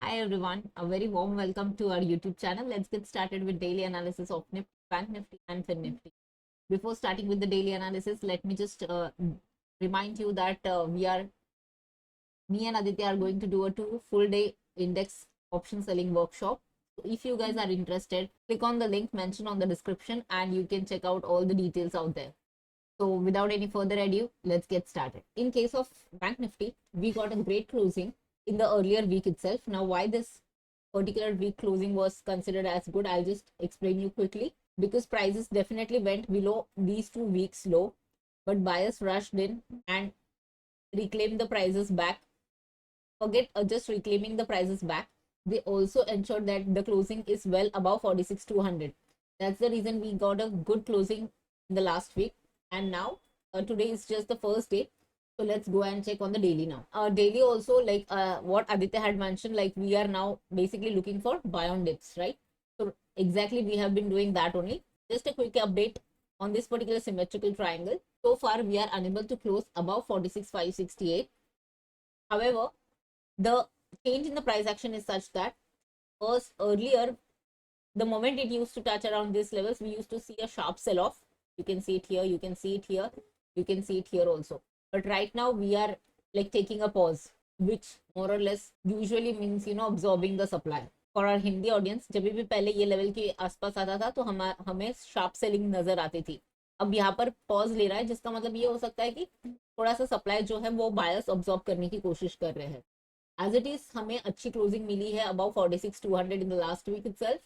Hi everyone, a very warm welcome to our YouTube channel. Let's get started with daily analysis of Nifty, Bank Nifty and Fin Nifty. Before starting with the daily analysis, let me just remind you that me and Aditya are going to do a 2 full day index option selling workshop. So if you guys are interested, click on the link mentioned on the description and you can check out all the details out there. So without any further ado, let's get started. In case of Bank Nifty, we got a great closing in the earlier week itself. Now, why this particular week closing was considered as good, I'll just explain you quickly. Because prices definitely went below these 2 weeks low, but buyers rushed in and reclaimed the prices back. Forget just reclaiming the prices back. They also ensured that the closing is well above 46,200. That's the reason we got a good closing in the last week. And now today is just the first day. So let's go and check on the daily now. Daily also, like what Aditya had mentioned, like we are now basically looking for buy on dips, right? So exactly we have been doing that only. Just a quick update on this particular symmetrical triangle. So far we are unable to close above 46,568. However, the change in the price action is such that first earlier, the moment it used to touch around these levels, we used to see a sharp sell off. You can see it here, you can see it here, you can see it here also. But right now we are like taking a pause, which more or less usually means absorbing the supply. For our Hindi audience, जब भी पहले ये level के आसपास आता था तो हमें शार्प सेलिंग नजर आती थी. अब यहाँ पर पॉज ले रहा है, जिसका मतलब ये हो सकता है कि थोड़ा सा सप्लाई जो है वो बायर्स ऑब्जॉर्व करने की कोशिश कर रहे हैं. एज इट इज हमें अच्छी क्लोजिंग मिली है about 46,200 in the last week itself.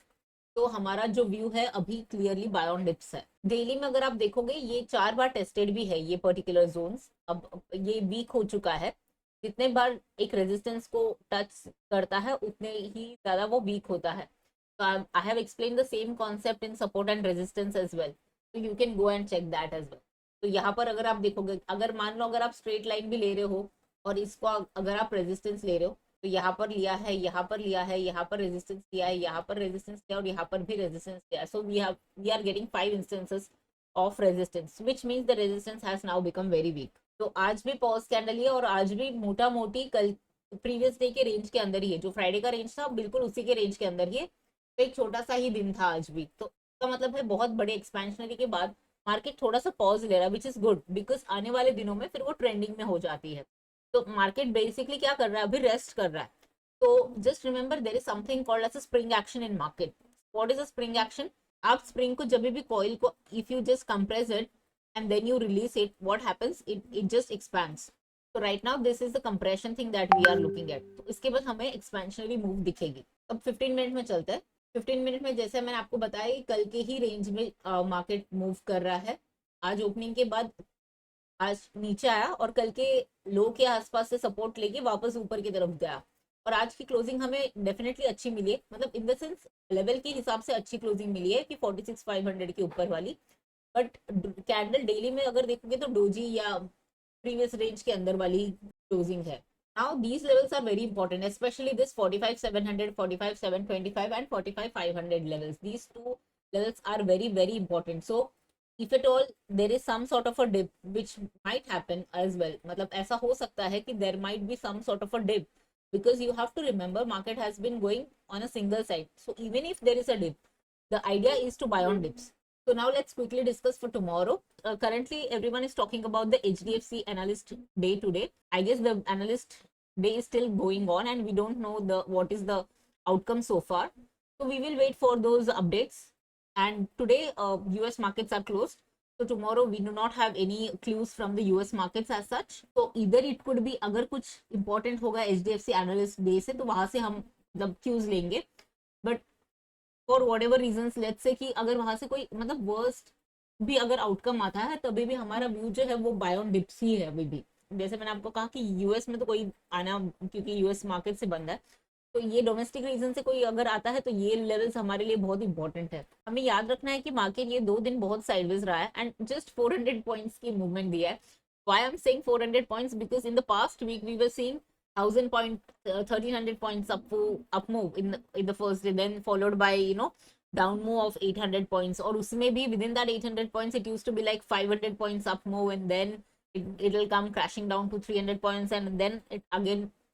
तो हमारा जो व्यू है अभी क्लियरली बाय ऑन डिप्स है. डेली में अगर आप देखोगे ये 4 बार टेस्टेड भी है ये पर्टिकुलर जोन्स. अब ये वीक हो चुका है. जितने बार एक रेजिस्टेंस को टच करता है उतने ही ज्यादा वो वीक होता है. तो I have explain the same concept in support and resistance as well. तो you can go and check that as well. तो यहाँ पर अगर आप देखोगे, अगर मान लो अगर आप स्ट्रेट लाइन भी ले रहे हो और इसको अगर आप रेजिस्टेंस ले रहे हो, तो यहाँ पर लिया है, यहाँ पर लिया है, यहाँ पर रेजिस्टेंस लिया है, यहाँ पर रेजिस्टेंस लिया और यहाँ पर भी रेजिस्टेंस लिया. So we are getting 5 instances of resistance, which means the resistance has now become very weak. तो आज भी पॉज कैंडल है और आज भी मोटा मोटी कल प्रीवियस डे के रेंज के अंदर ही है. जो फ्राइडे का रेंज था बिल्कुल उसी के रेंज के अंदर ही है. तो एक छोटा सा ही दिन था आज भी. तो इसका मतलब है बहुत बड़े एक्सपेंशनरी के बाद मार्केट थोड़ा सा पॉज ले रहा है, विच इज गुड, बिकॉज आने वाले दिनों में फिर वो ट्रेंडिंग में हो जाती है. तो मार्केट बेसिकली क्या कर रहा है, अभी रेस्ट कर रहा है. तो just remember there is something called as a spring action in market. What is a spring action? आप स्प्रिंग को जब भी कॉइल को if you just compress it and then you release it, what happens, it just expands. So right now this is the compression thing that we are looking at. तो इसके बाद हमें expansionary move दिखेगी. अब 15 minute में चलते हैं. 15 minute में जैसे मैंने आपको बताया कल के ही रेंज में मार्केट मूव कर रहा है. आज ओपनिंग के बाद आज नीचे आया और कल के लो के आसपास से सपोर्ट लेके वापस ऊपर की तरफ गया. और आज की क्लोजिंग हमें डेफिनेटली अच्छी मिली है, मतलब इन द सेंस लेवल के हिसाब से अच्छी क्लोजिंग मिली है कि 46,500 के ऊपर वाली. बट कैंडल डेली में अगर देखोगे तो डोजी या प्रीवियस रेंज के अंदर वाली क्लोजिंग है. Now these levels are very important, specially this 45,700, 45,725 and 45,500 levels. These two levels are very very important. So if at all there is some sort of a dip which might happen as well, मतलब ऐसा हो सकता है कि there might be some sort of a dip, because you have to remember market has been going on a single side. So even if there is a dip, the idea is to buy on dips. So now let's quickly discuss for tomorrow. Currently everyone is talking about the HDFC analyst day today. I guess the analyst day is still going on and we don't know what is the outcome so far. So we will wait for those updates. And today US markets are closed. So tomorrow we do not have any clues from the US markets as such. So either it could be, अगर कुछ important होगा HDFC analyst day से तो वहां से हम जब cues लेंगे. But for whatever reason, let's say कि अगर वहां से कोई मतलब वर्स्ट भी अगर आउटकम आता है तभी भी हमारा व्यू जो है वो बाय ऑन डिप्स ही है अभी भी. जैसे मैंने आपको कहा कि यूएस में तो कोई आना, क्योंकि यूएस मार्केट से बंद है, तो ये डोमेस्टिक रीजन से कोई अगर आता है तो ये लेवल्स हमारे लिए बहुत इंपॉर्टेंट है. हमें याद रखना है कि मार्केट ये 2 दिन बहुत साइडवेज रहा है एंड जस्ट 400 पॉइंट्स की मूवमेंट दिया है. Why I am saying 400 points? Because in the past week we were seeing 1000 point 1300 points up move in the first day, then followed by down move of 800 points. और उसमें भी within that 800 points it used to be like 500 points up move, and then it will come crashing down to 300 points, and then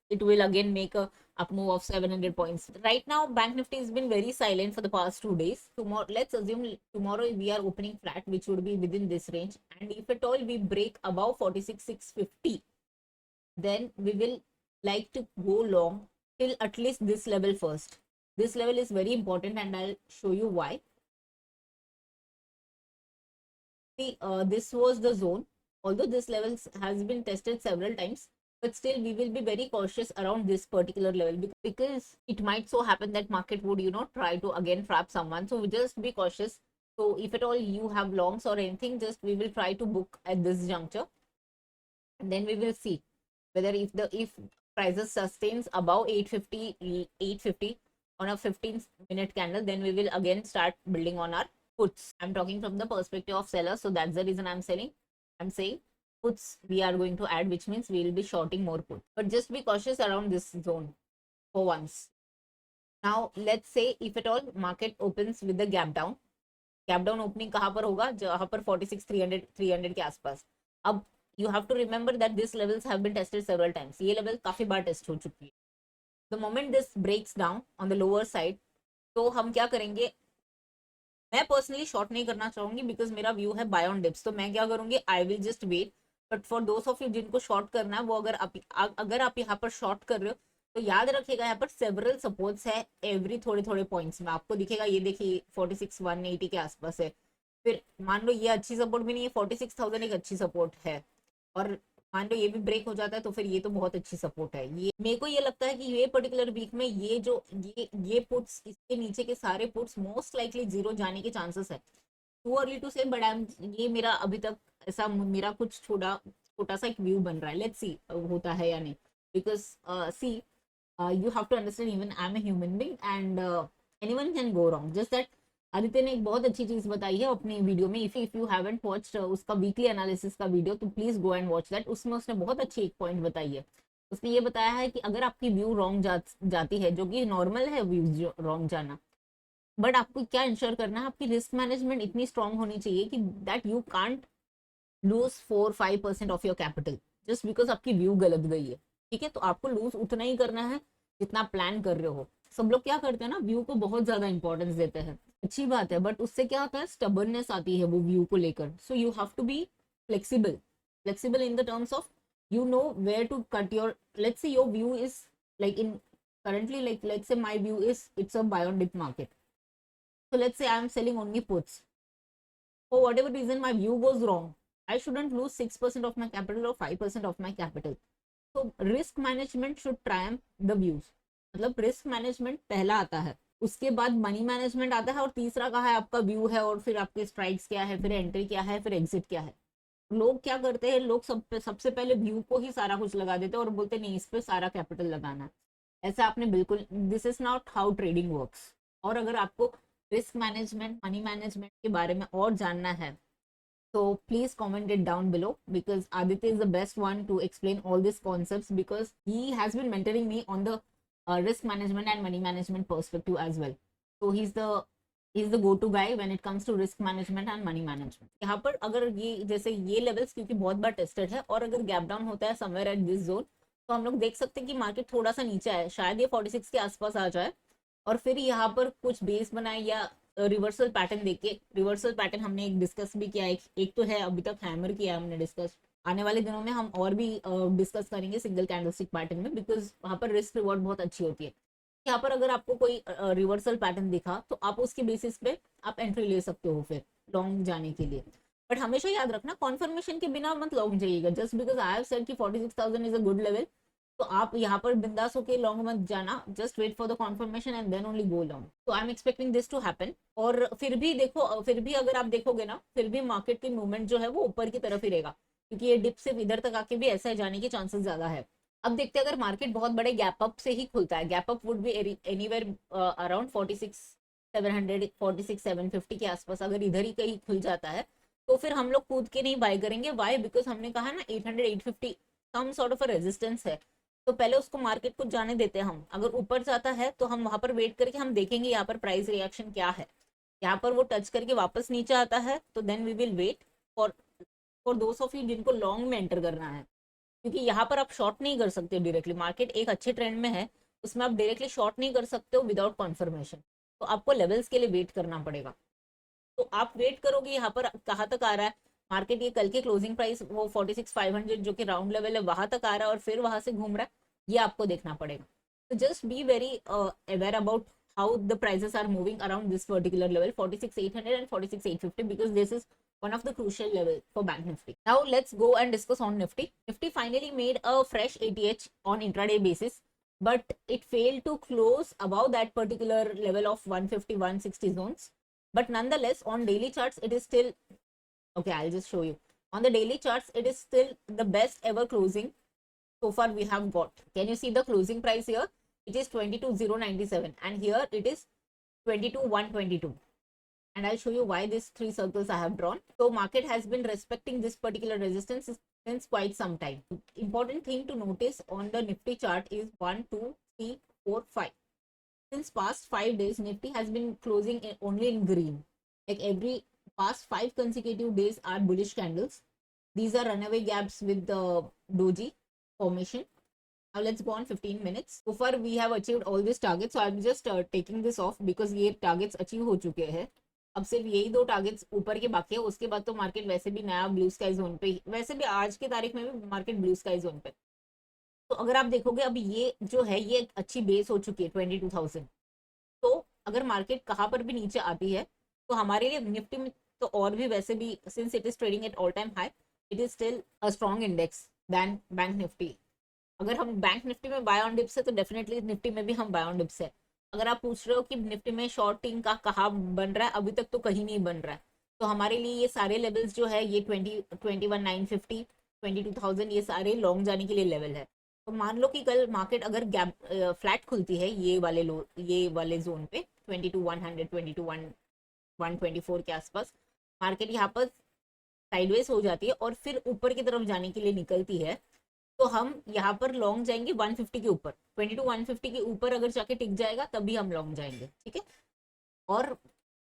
it will again make a up move of 700 points. Right now, Bank Nifty has been very silent for the past 2 days. Tomorrow, let's assume tomorrow we are opening flat, which would be within this range. And if at all we break above 46,650, then we will like to go long till at least this level first. This level is very important, and I'll show you why. See, this was the zone. Although this level has been tested several times, but still we will be very cautious around this particular level, because it might so happen that market would, try to again trap someone. So just be cautious. So if at all you have longs or anything, just we will try to book at this juncture, and then we will see whether if prices sustains above 850 on a 15-minute candle, then we will again start building on our puts. I'm talking from the perspective of sellers, so that's the reason I'm saying puts we are going to add, which means we will be shorting more put. But just be cautious around this zone for once. Now let's say if at all market opens with the gap down opening कहाँ पर होगा, जहाँ पर 46,300 के आसपास. अब you have to remember that these levels have been tested several times. ये level काफी बार टेस्ट हो चुकी है. The moment this breaks down on the lower side, तो हम क्या करेंगे, मैं पर्सनली शॉर्ट नहीं करना चाहूंगी बिकॉज मेरा व्यू है बाय ऑन डिप्स. तो मैं क्या करूंगी, I will just wait. But for those of you जिनको शॉर्ट करना है, वो अगर आप यहाँ पर शॉर्ट कर रहे हो, तो याद रखिएगा यहाँ पर सेवरल सपोर्ट्स है एवरी थोड़े पॉइंट्स में. आपको दिखेगा, ये देखिए 46,180 के आसपास है. फिर मान लो ये अच्छी सपोर्ट भी नहीं है, 46,000 एक अच्छी सपोर्ट है, और मान लो ये भी ब्रेक हो जाता है, तो फिर ये तो बहुत अच्छी सपोर्ट है. ये मेरे को ये लगता है कि ये पर्टिकुलर वीक में ये पुट्स, इसके नीचे के सारे पुट्स मोस्ट लाइकली जीरो जाने के चांसेस है. टू अर्ली टू से, बट ये मेरा अभी तक ऐसा मेरा कुछ छोटा सा एक व्यू बन रहा है. लेट्स सी होता है या नहीं, because see you have to understand, even I am a human being and anyone can go wrong. Just that Aditya ने एक बहुत अच्छी चीज बताई है अपनी वीडियो में. इफ यू हैवंट वॉच्ड उसका वीकली एनालिसिस का वीडियो, तो please go and watch that. उसमें उसने बहुत अच्छी एक पॉइंट बताई है. उसने ये बताया है कि अगर आपकी व्यू रॉन्ग जाती है, जो कि नॉर्मल है व्यू रॉन्ग जाना, बट आपको क्या इंश्योर करना है, आपकी रिस्क मैनेजमेंट इतनी स्ट्रांग होनी चाहिए कि that you can't loose 4-5% of your capital just because आपकी व्यू गलत गई है. ठीक है, तो आपको लूज उतना ही करना है जितना प्लान कर रहे हो. सब लोग क्या करते हैं ना, व्यू को बहुत ज्यादा इंपॉर्टेंस देते हैं. अच्छी बात है, बट उससे क्या होता है, स्टबर्ननेस आती है वो व्यू को लेकर. So you have to be flexible in the terms of you know where to cut your, let's say your view is like in currently, like let's say my view is it's a buy on dip market. So let's say I am selling only puts. For whatever reason my view goes wrong, I shouldn't lose 6% of my capital or 5% of my capital. So risk management should triumph the views. मतलब risk management पहला आता है, उसके बाद money management आता है, और तीसरा कहा है आपका व्यू है, और फिर आपके स्ट्राइक्स क्या है, फिर एंट्री क्या है, फिर एग्जिट क्या है. लोग क्या करते हैं, लोग सबसे पहले व्यू को ही सारा कुछ लगा देते हैं और बोलते नहीं इस पे सारा कैपिटल लगाना है. ऐसा आपने बिल्कुल, this is not how trading works. और अगर आपको रिस्क मैनेजमेंट, मनी मैनेजमेंट के बारे में और जानना है, तो please comment it down below, because Aditya is the best one to explain all this concepts, because he has been mentoring me on the risk management and money management perspective as well. So he's the go-to guy when it comes to risk management and money management. यहाँ पर अगर ये जैसे ये levels क्योंकि बहुत बार tested है, और अगर गैप डाउन होता है समवेयर एट दिस जोन, तो हम लोग देख सकते हैं कि मार्केट थोड़ा सा नीचे है, शायद ये 46 के आसपास आ जाए, और फिर यहाँ पर कुछ बेस बनाए या रिवर्सल पैटर्न देके. रिवर्सल पैटर्न हमने एक डिस्कस भी किया, एक तो है अभी तक हैमर किया हमने डिस्कस. आने वाले दिनों में हम और भी डिस्कस करेंगे सिंगल कैंडलस्टिक पैटर्न में, बिकॉज वहाँ पर रिस्क रिवॉर्ड बहुत अच्छी होती है. यहाँ पर अगर आपको कोई रिवर्सल पैटर्न दिखा, तो आप उसके बेसिस पे आप एंट्री ले सकते हो फिर लॉन्ग जाने के लिए. बट हमेशा याद रखना, कॉन्फर्मेशन के बिना मत लॉन्ग जाइएगा. Just because I have said कि 46,000 इज अ गुड लेवल, तो आप यहाँ पर बिंदास होके लॉन्ग मत जाना. Just wait for the confirmation and then only go long. तो I am expecting this to happen. और फिर भी देखो, फिर भी अगर आप देखोगे ना, फिर भी मार्केट की मूवमेंट जो है वो ऊपर की तरफ ही रहेगा, क्योंकि ये डिप सिर्फ इधर तक आके भी ऐसा जाने के चांसेस ज्यादा है. अब देखते हैं अगर मार्केट बहुत बड़े गैप अप से ही खुलता है. Gap up would be anywhere around 46,700 46,750 के आसपास. अगर इधर ही कहीं खुल जाता है, तो फिर हम लोग कूद के नहीं बाय करेंगे. वाई? बिकॉज हमने कहा ना 800 850 some sort of a resistance है, तो पहले उसको मार्केट को जाने देते हैं हम. अगर ऊपर जाता है तो हम वहां पर वेट करके हम देखेंगे यहाँ पर प्राइस रिएक्शन क्या है. यहाँ पर वो टच करके वापस नीचे आता है, तो then we will wait for those of you जिनको लॉन्ग में एंटर करना है, क्योंकि यहाँ पर आप शॉर्ट नहीं कर सकते डायरेक्टली. मार्केट एक अच्छे ट्रेंड में है, उसमें आप डायरेक्टली शॉर्ट नहीं कर सकते हो विदाउट कॉन्फर्मेशन, तो आपको लेवल्स के लिए वेट करना पड़ेगा। तो आप वेट करोगे यहाँ पर कहाँ तक आ रहा है मार्केट, ये कल के क्लोजिंग प्राइस वो 46,500 जो कि राउंड लेवल है वहां तक आ रहा है और फिर वहां से घूम रहा है, ये आपको देखना पड़ेगा। तो just be very aware about how the prices are moving around this particular level 46,800 and 46,850 because this is one of the crucial level for bank nifty. Now let's go and discuss on nifty finally made a fresh ATH on intraday basis, but it failed to close above that particular level of 150 160 zones. But nonetheless on daily charts it is still okay. I'll just show you on the daily charts, it is still the best ever closing so far we have got. Can you see the closing price here? It is 22,097 and here it is 22,122. And I'll show you why these three circles I have drawn. So market has been respecting this particular resistance since quite some time. Important thing to notice on the Nifty chart is 1, 2, 3, 4, 5. Since past 5 days, Nifty has been closing only in green. Like every past 5 consecutive days are bullish candles. These are runaway gaps with the doji formation. Now let's go on 15 minutes. So far we have achieved all these targets. So I'm just taking this off because ये targets achieve हो चुके हैं. अब सिर्फ यही दो targets ऊपर के बाकी है, उसके बाद तो मार्केट वैसे भी नया ब्लू स्काई जोन पे, वैसे भी आज की तारीख में भी मार्केट ब्लू स्काई जोन पे। तो अगर आप देखोगे अभी ये जो है ये अच्छी बेस हो चुकी है 22,000। तो अगर मार्केट कहाँ पर भी नीचे आती है तो हमारे लिए निफ्टी में तो और भी वैसे भी since it is trading at all time high, it is still a strong index then bank Nifty. अगर हम बैंक निफ्टी में बाय ऑन डिप्स है तो डेफिनेटली निफ्टी में भी हम बाय ऑन डिप्स है। अगर आप पूछ रहे हो कि निफ्टी में शॉर्ट टीम का कहाँ बन रहा है, अभी तक तो कहीं नहीं बन रहा है। तो हमारे लिए ये सारे लेवल्स जो है ये 21,950 22,000 ये सारे लॉन्ग जाने के लिए लेवल है। तो मान लो कि कल मार्केट अगर गैप फ्लैट खुलती है ये वाले जोन पे 22,100 22,124 के आसपास, मार्केट यहाँ पर साइडवेज हो जाती है और फिर ऊपर की तरफ जाने के लिए निकलती है, तो हम यहाँ पर लॉन्ग जाएंगे 150 के ऊपर, 22 150 के ऊपर अगर जाके टिक जाएगा तभी हम लॉन्ग जाएंगे। ठीक है, और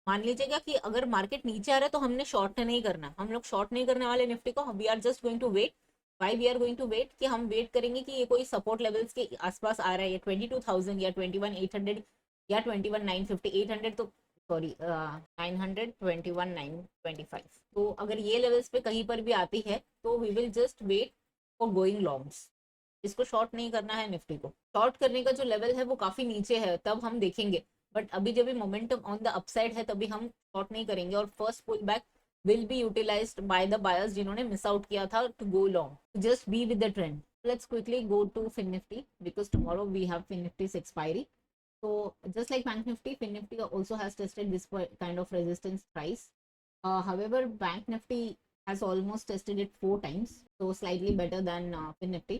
मान लीजिएगा कि अगर मार्केट नीचे आ रहा है तो हमने शॉर्ट नहीं करना, हम लोग शॉर्ट नहीं करने वाले निफ्टी को, we are just going to wait. Why we are going to wait कि हम वेट करेंगे कि ये कोई सपोर्ट लेवल्स के आसपास आ रहा है, या 22,000 या 21,800 या 21,950 800 तो सॉरी 900 21,925। तो अगर ये लेवल्स पे कहीं पर भी आती है तो we will just wait for going longs. इसको शॉर्ट नहीं करना है निफ्टी को, शॉर्ट करने का जो लेवल है वो काफी नीचे है तब हम देखेंगे, बट अभी जब भी मोमेंटम ऑन द अपसाइड है तभी हम शॉर्ट नहीं करेंगे और first pull back will be utilized by the buyers जिन्होंने मिस आउट किया था to go long. Just be with the trend. Let's quickly go to Fin Nifty because tomorrow we have Fin Nifty's expiry. So just like bank nifty, fin nifty also has tested this kind of resistance price. However, bank nifty has almost tested it 4 times, so slightly better than fin nifty.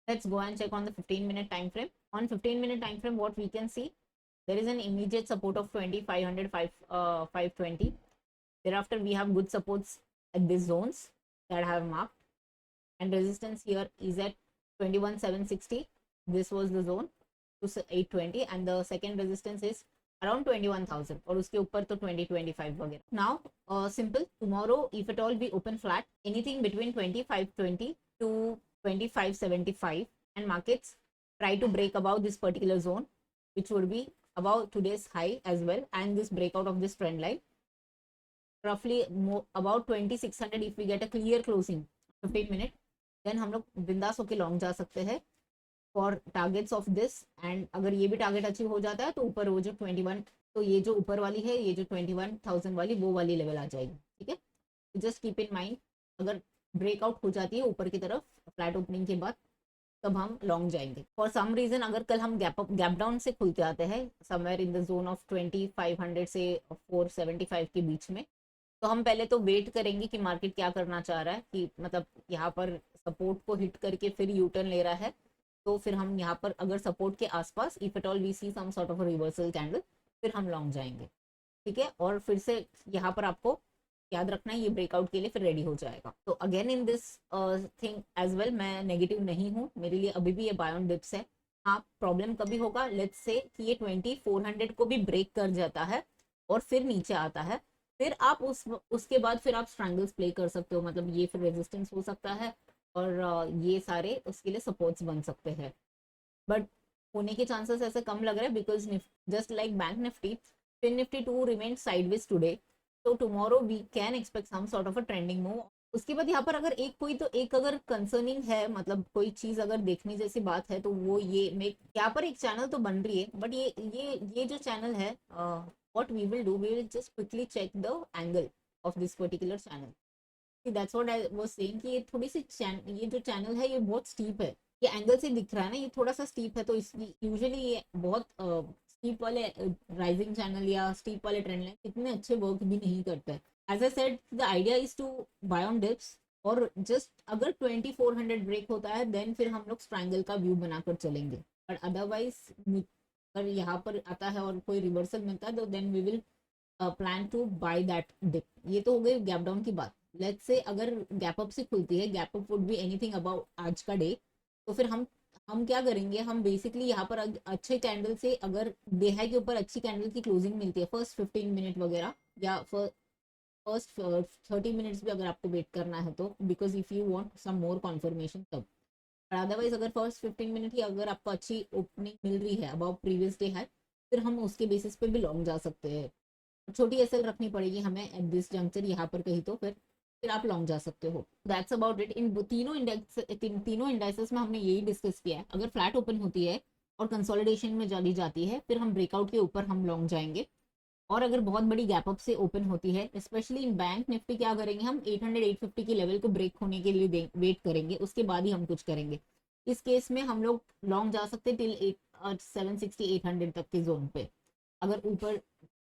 Let's go and check on the 15-minute time frame. On 15-minute time frame, what we can see, there is an immediate support of 20,500 520. Thereafter we have good supports at these zones that I have marked, and resistance here is at 21,760. This was the zone to 820, and the second resistance is around 21,000 और उसके ऊपर तो 2025 वगैरह। Now simple, tomorrow if at all we open flat, anything between 2520 to 2575 and markets try to break above this particular zone, which would be above today's high as well, and this breakout of this trend line roughly about 2600 if we get a clear closing 15 minute, then हम लोग बिंदास होके long जा सकते हैं for targets of this. And अगर ये भी टारगेट अचीव हो जाता है तो ऊपर वो जो 21, तो ये जो ऊपर वाली है ये जो 21,000 वाली वो वाली लेवल आ जाएगी। ठीक है, जस्ट कीप इन माइंड अगर ब्रेकआउट हो जाती है ऊपर की तरफ फ्लैट ओपनिंग के बाद तब हम लॉन्ग जाएंगे। फॉर सम रीजन अगर कल हम गैप डाउन से खुलते आते हैं somewhere in the zone of 2500 से 475 के बीच में, तो हम पहले तो वेट करेंगे कि मार्केट क्या करना चाह रहा है, कि मतलब यहाँ पर सपोर्ट को हिट करके फिर यू टर्न ले रहा है, तो फिर हम यहाँ पर अगर सपोर्ट के आसपास if at all we see some sort of reversal candle फिर हम लॉन्ग जाएंगे। ठीक है, और फिर से यहाँ पर आपको याद रखना है ये ब्रेकआउट के लिए फिर रेडी हो जाएगा। तो again in this thing as well मैं नेगेटिव नहीं हूँ, मेरे लिए अभी भी ये बाय ऑन डिप्स है। हाँ, प्रॉब्लम कभी होगा लेट्स से कि ये 2400 को भी ब्रेक कर जाता है और फिर नीचे आता है, फिर आप उसके बाद फिर आप स्ट्रैंगल्स प्ले कर सकते हो, मतलब ये फिर रेजिस्टेंस हो सकता है और ये सारे उसके लिए सपोर्ट्स बन सकते हैं। बट होने के चांसेस ऐसे कम लग रहे हैं because just like Bank Nifty, Fin Nifty to remain sideways today, तो tomorrow we can expect some sort of a trending move. उसके बाद यहाँ पर अगर एक कोई तो एक अगर कंसर्निंग है, मतलब कोई चीज अगर देखने जैसी बात है, तो वो ये मैं यहाँ पर एक चैनल तो बन रही है, बट ये जो चैनल है, what we will do, we will just quickly check the angle of this particular channel. That's what I was saying कि ये थोड़ी सी ये जो चैनल है ये बहुत स्टीप है, ये एंगल से दिख रहा है ना, ये थोड़ा सा स्टीप है, तो इसलिए यूजुअली ये बहुत स्टीप वाले राइजिंग चैनल या स्टीप वाले ट्रेंड लाइन इतने अच्छे वर्क भी नहीं करते हैं। As I said the idea is to buy on dips, और जस्ट अगर 2400 ब्रेक होता है देन फिर हम लोग स्ट्रैंगल का व्यू बनाकर चलेंगे, बट अदरवाइज अगर यहाँ पर आता है और कोई रिवर्सल मिलता है तो then we will plan to buy that dip. ये तो हो गई गैप डाउन की बात। लेट्स से अगर गैप अप से खुलती है, gap up would be anything about आज का डे, तो फिर हम क्या करेंगे, हम बेसिकली यहाँ पर अच्छे कैंडल से, अगर डे हाई के ऊपर अच्छी कैंडल की क्लोजिंग मिलती है फर्स्ट 15 मिनट वगैरह, या फर्स्ट 30 मिनट्स भी अगर आपको वेट करना है तो, because if you want some more confirmation तब, अदरवाइज अगर फर्स्ट 15 मिनट ही अगर आपको अच्छी ओपनिंग मिल रही है अबाउट प्रीवियस डे है, फिर हम उसके बेसिस पे भी लॉन्ग जा सकते हैं। छोटी एसएल रखनी पड़ेगी हमें एट दिस जंक्चर यहाँ पर कहीं, तो फिर आप लॉन्ग जा सकते हो। That's about it. इन तीनों इंडेक्स, तीनों इंडेक्सेस में हमने यही डिस्कस किया है, अगर फ्लैट ओपन होती है और कंसोलिडेशन में चली जाती है फिर हम ब्रेकआउट के ऊपर हम लॉन्ग जाएंगे, और अगर बहुत बड़ी गैप अप से ओपन होती है, स्पेशली इन बैंक निफ्टी, क्या करेंगे हम 800 850 की लेवल को ब्रेक होने के लिए वेट करेंगे, उसके बाद ही हम कुछ करेंगे। इस केस में हम लोग लॉन्ग जा सकते टिल 760 800 तक के जोन पे, अगर ऊपर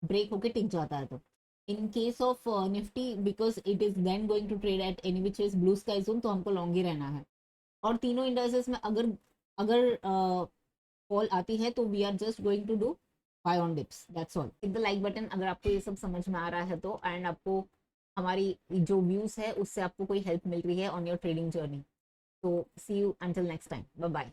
ब्रेक होके टिक जाता है तो। In case of Nifty, because it is then going to trade at any which is blue sky zone, तो हमको लॉन्ग ही रहना है। और तीनों इंडाइसेस में अगर अगर कॉल आती है तो we are just going to do buy on dips, that's all. Hit the like button अगर आपको ये सब समझ में आ रहा है तो, एंड आपको हमारी जो व्यूज है उससे आपको कोई हेल्प मिल रही है ऑन योर ट्रेडिंग जर्नी। तो see you until next time, bye bye.